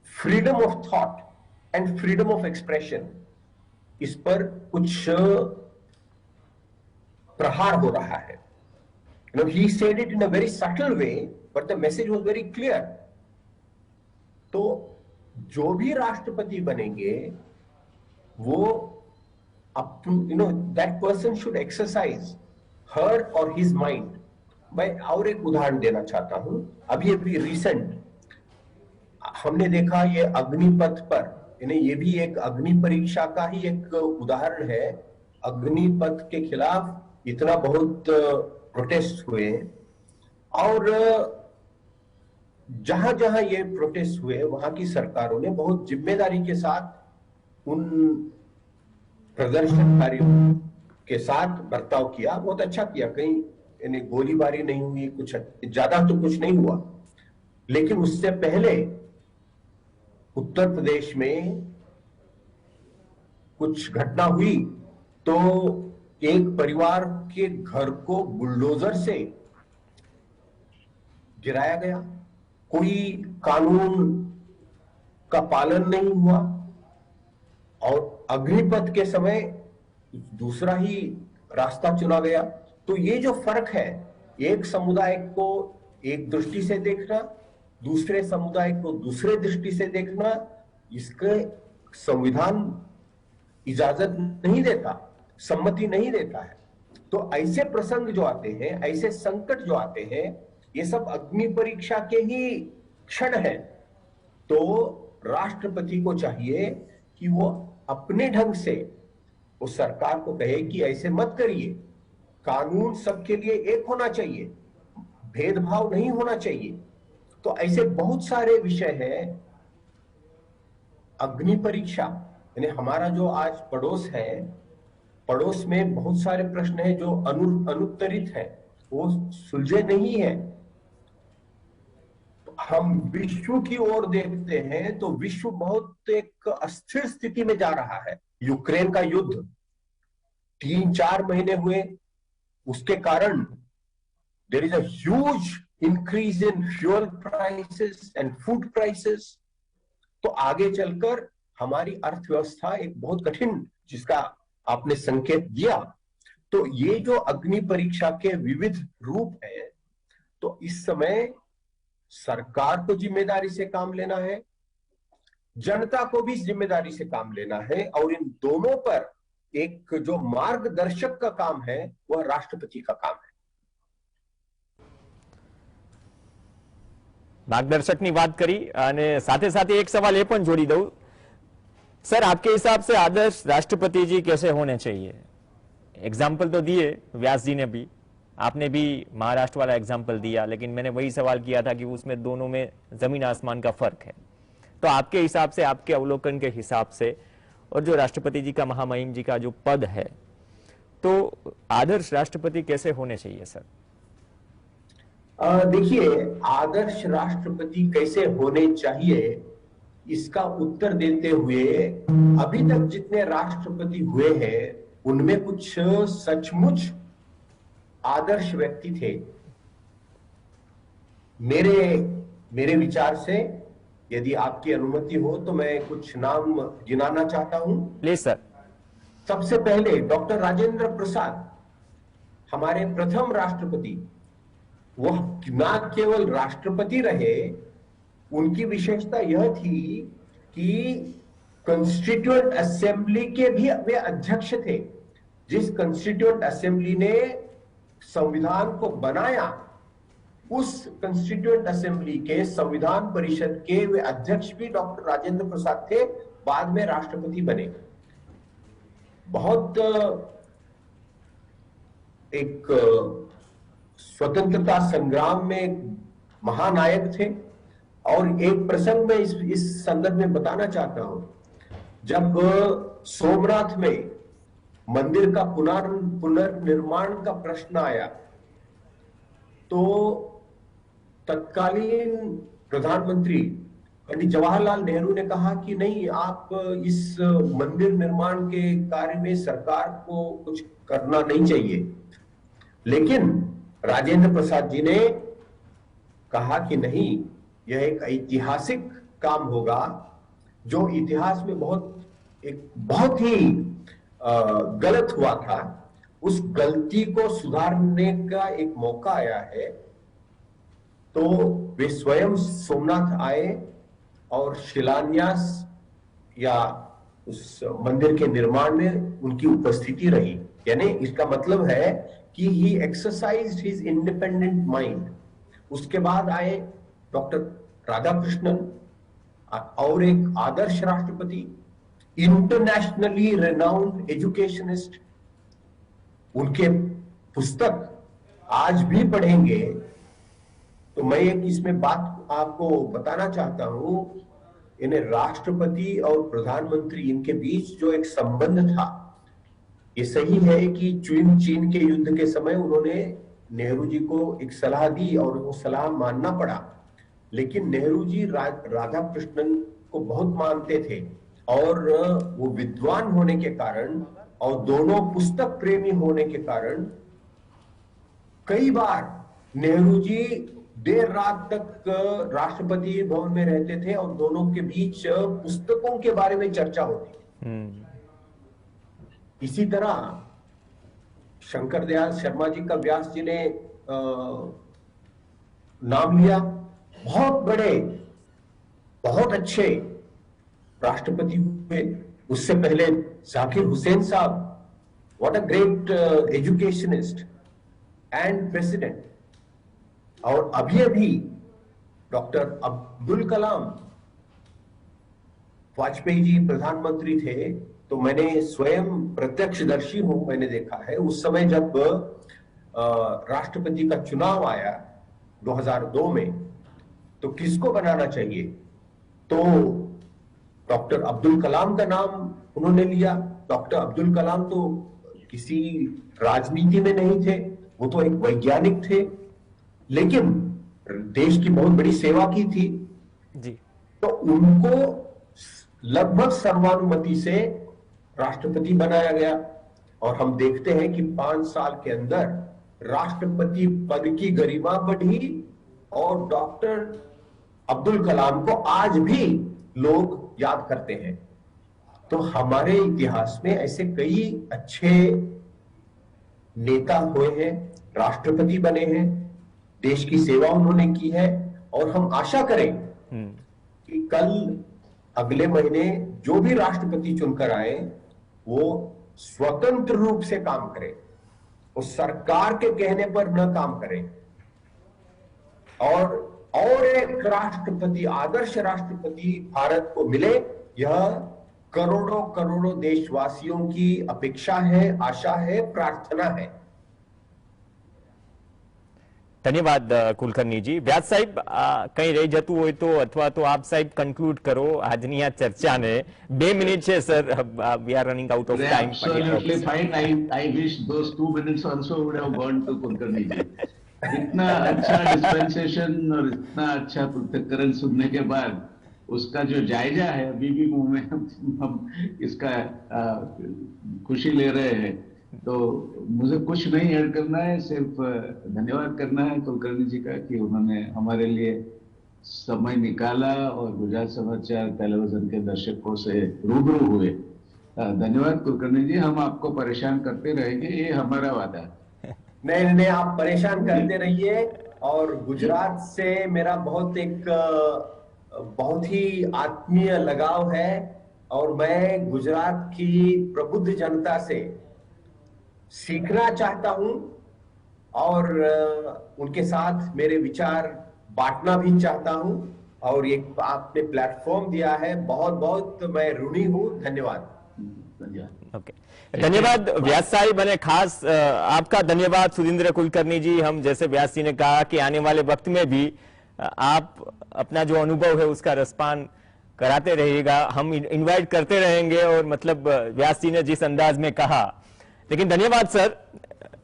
S3: freedom of thought and freedom of expression, इस पर कुछ प्रहार हो रहा है। He said it in a very subtle way, but the message was very clear. तो जो भी राष्ट्रपति बनेंगे वो that person should exercise her or his mind। मैं और एक उदाहरण देना चाहता हूं। अभी रिसेंट हमने देखा ये अग्निपथ पर, ये भी एक अग्नि परीक्षा का ही एक उदाहरण है। अग्निपथ के खिलाफ इतना बहुत प्रोटेस्ट हुए और जहां जहां ये प्रोटेस्ट हुए वहां की सरकारों ने बहुत जिम्मेदारी के साथ उन प्रदर्शनकारियों के साथ बर्ताव किया, बहुत अच्छा किया। कहीं गोलीबारी नहीं हुई, कुछ ज्यादा तो कुछ नहीं हुआ। लेकिन उससे पहले उत्तर प्रदेश में कुछ घटना हुई तो एक परिवार के घर को बुलडोजर से गिराया गया। कोई कानून का पालन नहीं हुआ और अग्निपथ के समय दूसरा ही रास्ता चुना गया। तो ये जो फर्क है, एक समुदाय को एक दृष्टि से देखना, दूसरे समुदाय को दूसरे दृष्टि से देखना, इसके संविधान इजाजत नहीं देता, सम्मति नहीं देता है। तो ऐसे प्रसंग जो आते हैं, ऐसे संकट जो आते हैं, ये सब अग्नि परीक्षा के ही क्षण है। तो राष्ट्रपति को चाहिए कि वो अपने ढंग से उस सरकार को कहे कि ऐसे मत करिए, कानून सबके लिए एक होना चाहिए, भेदभाव नहीं होना चाहिए। तो ऐसे बहुत सारे विषय हैं। अग्नि परीक्षा यानी हमारा जो आज पड़ोस है, पड़ोस में बहुत सारे प्रश्न हैं जो अनुत्तरित हैं, वो सुलझे नहीं है। हम विश्व की ओर देखते हैं तो विश्व बहुत एक अस्थिर स्थिति में जा रहा है। यूक्रेन का युद्ध 3-4 महीने हुए, उसके कारण there is a huge increase in fuel prices and food prices. तो आगे चलकर हमारी अर्थव्यवस्था एक बहुत कठिन, जिसका आपने संकेत दिया। तो ये जो अग्नि परीक्षा के विविध रूप हैं, तो इस समय सरकार को जिम्मेदारी से काम लेना है, जनता को भी जिम्मेदारी से काम लेना है, और इन दोनों पर एक जो मार्गदर्शक का काम है वह राष्ट्रपति का काम है।
S1: मार्गदर्शकની વાત કરી અને સાથે સાથે एक सवाल ये पण जोड़ी दઉં सर, आपके हिसाब से आदर्श राष्ट्रपति जी कैसे होने चाहिए? एग्जाम्पल तो दिए व्यास जी ने भी, आपने भी महाराष्ट्र वाला एग्जाम्पल दिया, लेकिन मैंने वही सवाल किया था कि उसमें दोनों में जमीन आसमान का फर्क है। तो आपके हिसाब से, आपके अवलोकन के हिसाब से, और जो राष्ट्रपति जी का, महामहिम जी का जो पद है, तो आदर्श राष्ट्रपति कैसे होने चाहिए सर?
S3: देखिए, आदर्श राष्ट्रपति कैसे होने चाहिए, इसका उत्तर देते हुए अभी तक जितने राष्ट्रपति हुए हैं उनमें कुछ सचमुच आदर्श व्यक्ति थे। मेरे विचार से, यदि आपकी अनुमति हो तो मैं कुछ नाम गिनाना चाहता हूं।
S1: Please sir.
S3: सबसे पहले डॉक्टर राजेंद्र प्रसाद, हमारे प्रथम राष्ट्रपति। वह न केवल राष्ट्रपति रहे, उनकी विशेषता यह थी कि कॉन्स्टिट्यूएंट असेंबली के भी वे अध्यक्ष थे। जिस कॉन्स्टिट्यूएंट असेंबली ने संविधान को बनाया, उस कॉन्स्टिट्यूएंट असेंबली के संविधान परिषद के वे अध्यक्ष भी डॉक्टर राजेंद्र प्रसाद थे, बाद में राष्ट्रपति बने। बहुत एक स्वतंत्रता संग्राम में महानायक थे। और एक प्रसंग में इस संदर्भ में बताना चाहता हूं। जब सोमनाथ में मंदिर का पुनर्निर्माण का प्रश्न आया, तो तत्कालीन प्रधानमंत्री पंडित जवाहरलाल नेहरू ने कहा कि नहीं, आप इस मंदिर निर्माण के कार्य में सरकार को कुछ करना नहीं चाहिए। लेकिन राजेंद्र प्रसाद जी ने कहा कि नहीं, यह एक ऐतिहासिक काम होगा, जो इतिहास में बहुत ही गलत हुआ था। उस गलती को सुधारने का एक मौका आया है। तो वे स्वयं सोमनाथ आए और शिलान्यास या उस मंदिर के निर्माण में उनकी उपस्थिति रही। यानी इसका मतलब है कि ही एक्सरसाइज्ड हिज इंडिपेंडेंट माइंड। उसके बाद आए डॉक्टर राधाकृष्णन, और एक आदर्श राष्ट्रपति, इंटरनेशनली रेनाउंड एजुकेशनिस्ट। उनके पुस्तक आज भी पढ़ेंगे तो मैं एक इसमें बात आपको बताना चाहता हूं। इन्हें राष्ट्रपति और प्रधानमंत्री, इनके बीच जो एक संबंध था, ये सही है कि चीन के युद्ध के समय उन्होंने नेहरू जी को एक सलाह दी और वो सलाह मानना पड़ा। लेकिन नेहरू जी राधाकृष्णन को बहुत मानते थे, और वो विद्वान होने के कारण और दोनों पुस्तक प्रेमी होने के कारण कई बार नेहरू जी देर रात तक राष्ट्रपति भवन में रहते थे और दोनों के बीच पुस्तकों के बारे में चर्चा होती थी। इसी तरह शंकर दयाल शर्मा जी का व्यास जी ने नाम लिया। बहुत बड़े, बहुत अच्छे राष्ट्रपति हुए। उससे पहले जाकिर हुसैन साहब, what a great educationist and president. और अभी अभी डॉक्टर अब्दुल कलाम, वाजपेयी जी प्रधानमंत्री थे तो मैंने स्वयं प्रत्यक्षदर्शी हूं, मैंने देखा है उस समय जब राष्ट्रपति का चुनाव आया 2002 में, तो किसको बनाना चाहिए, तो डॉक्टर अब्दुल कलाम का नाम उन्होंने लिया। डॉक्टर अब्दुल कलाम तो किसी राजनीति में नहीं थे, वो तो एक वैज्ञानिक थे, लेकिन देश की बहुत बड़ी सेवा की थी
S1: जी।
S3: तो उनको लगभग सर्वानुमति से राष्ट्रपति बनाया गया। और हम देखते हैं कि 5 साल के अंदर राष्ट्रपति पद की गरिमा बढ़ी और डॉक्टर अब्दुल कलाम को आज भी लोग याद करते हैं। तो हमारे इतिहास में ऐसे कई अच्छे नेता हुए हैं, राष्ट्रपति बने हैं, देश की सेवा उन्होंने की है। और हम आशा करें कि कल अगले महीने जो भी राष्ट्रपति चुनकर आए वो स्वतंत्र रूप से काम करे, वो सरकार के कहने पर न काम करे। और एक राष्ट्रपति, आदर्श राष्ट्रपति भारत को मिले, यह करोड़ों करोड़ों देशवासियों की अपेक्षा है, आशा है, प्रार्थना है।
S1: धन्यवाद कुलकर्णीजी। व्यास साहेब, कहीं રહી જતું હોય તો અથવા તો આપ સાહેબ કન્ક્લુડ કરો આજની આ ચર્ચાને। 2 મિનિટ છે sir, we are running out of time.
S2: Absolutely fine. I wish those 2 minutes also would have gone to Kulkarni ji. इतना अच्छा डिस्पेंसेशन और इतना अच्छा पृथक्करण सुनने के बाद उसका जो जायजा है अभी भी मुंह में हम इसका खुशी ले रहे हैं। तो मुझे कुछ नहीं ऐड करना है, सिर्फ धन्यवाद करना है कुलकर्णी जी का कि उन्होंने हमारे लिए समय निकाला और गुजरात समाचार टेलीविजन के दर्शकों से रूबरू हुए। धन्यवाद कुलकर्णी जी, हम आपको परेशान करते रहेंगे, ये हमारा वादा है।
S3: नहीं, आप परेशान करते रहिए। और गुजरात से मेरा बहुत ही आत्मीय लगाव है और मैं गुजरात की प्रबुद्ध जनता से सीखना चाहता हूं और उनके साथ मेरे विचार बांटना भी चाहता हूं। और एक आपने प्लेटफॉर्म दिया है, बहुत बहुत मैं ऋणी हूं। धन्यवाद।
S1: ओके, धन्यवाद व्यास साहिब। और खास आपका धन्यवाद सुधींद्र कुलकर्णी जी। हम जैसे व्यास जी ने कहा कि आने वाले वक्त में भी आप अपना जो अनुभव है उसका रसपान कराते रहिएगा, हम इनवाइट करते रहेंगे। और मतलब व्यास जी ने जिस अंदाज में कहा, लेकिन धन्यवाद सर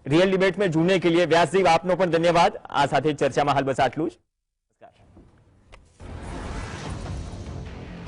S1: रियल डिबेट में जुड़ने के लिए। व्यास जी आपनो पण धन्यवाद। आ साथे चर्चा में हाल बस आटલું જ।